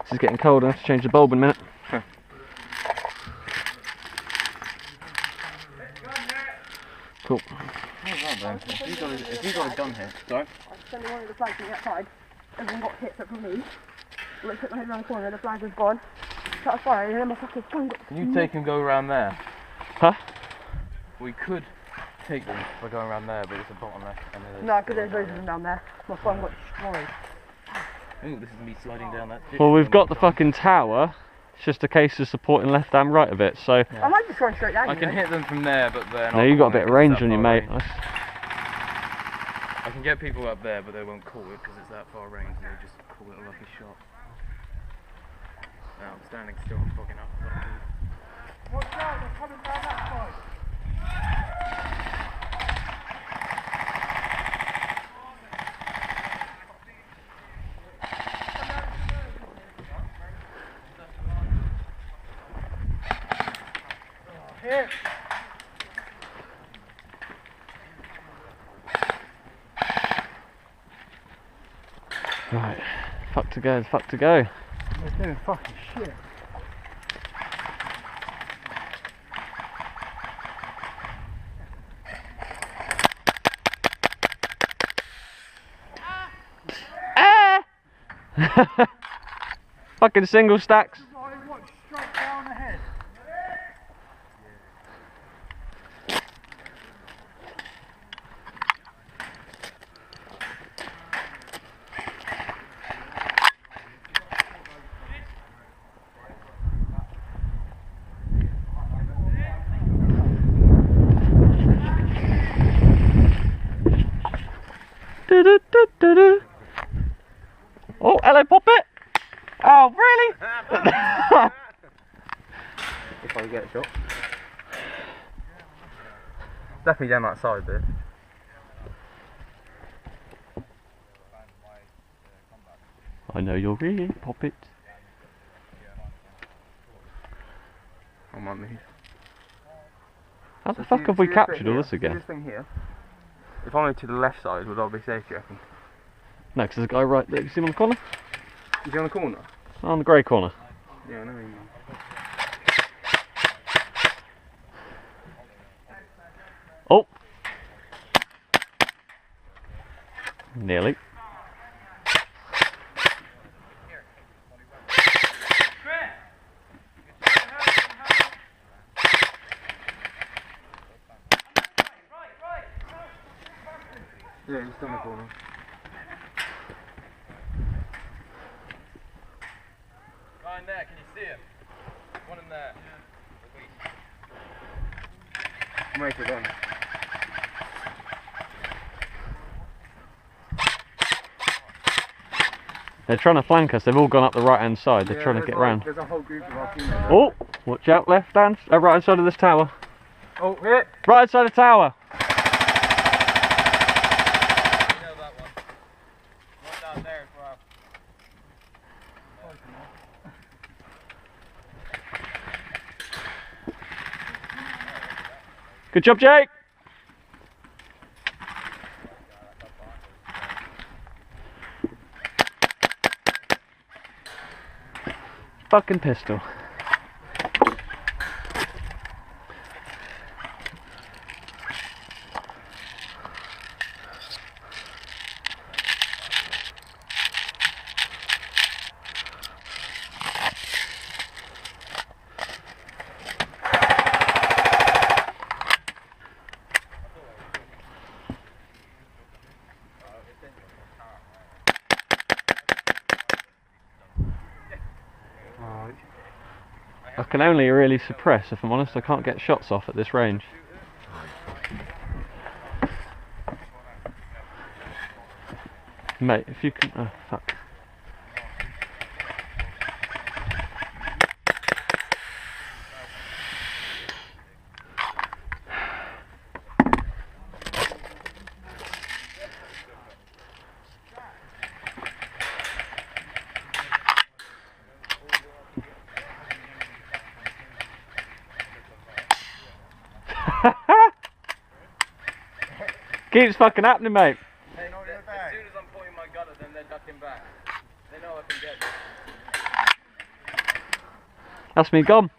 This is getting cold, I have to change the bulb in a minute. Cool. If you got a gun here, sorry. I was sending one of the flags from the outside. Everyone got hit except for me. When I took my head around the corner, the flag was gone. Started firing, and then my fucking phone got... Can you take and go around there? Huh? We could take them by going around there, but it's a bottleneck. No, because there's loads of them down there. My phone got destroyed. Ooh, this is me sliding down that ditch. Well, we've got the fucking tower. It's just a case of supporting left and right of it, so... I might just run straight down. I can hit them from there, but then... No, you got a bit of range on you, mate. I can get people up there, but they won't call it because it's that far range, and they just call it a lucky shot. Now I'm standing still and fogging up. Watch out, they're coming down that side. Here. Right, fuck to go, fuck to go. They're doing fucking shit. Fucking single stacks. Straight down the head. Oh, hello, Poppet. Oh, really? If I get a shot. Definitely down that side bit. I know you're really Poppet. I'm on these. How the fuck have we captured all this See again? this thing here? If I went to the left side, would I be safe, do you reckon? No, because there's a guy right there. You see him on the corner? Is he on the corner? On the grey corner. Yeah, I know him. Oh! Nearly. Yeah, he's still in the corner. Guy in there, can you see him? One in there. Yeah. Make it then. They're trying to flank us. They've all gone up the right hand side. They're trying to get round. There's a whole group of our teammates. Oh! Watch out, left hand, right hand side of this tower. Oh, hit! Right hand side of the tower. Good job, Jake. Fucking pistol. I can only really suppress, if I'm honest. I can't get shots off at this range. Mate, if you can... Oh, fuck. Keeps fucking happening, mate. As soon as I'm pointing my gun at them, they're ducking back. They know I can get them. That's me gone.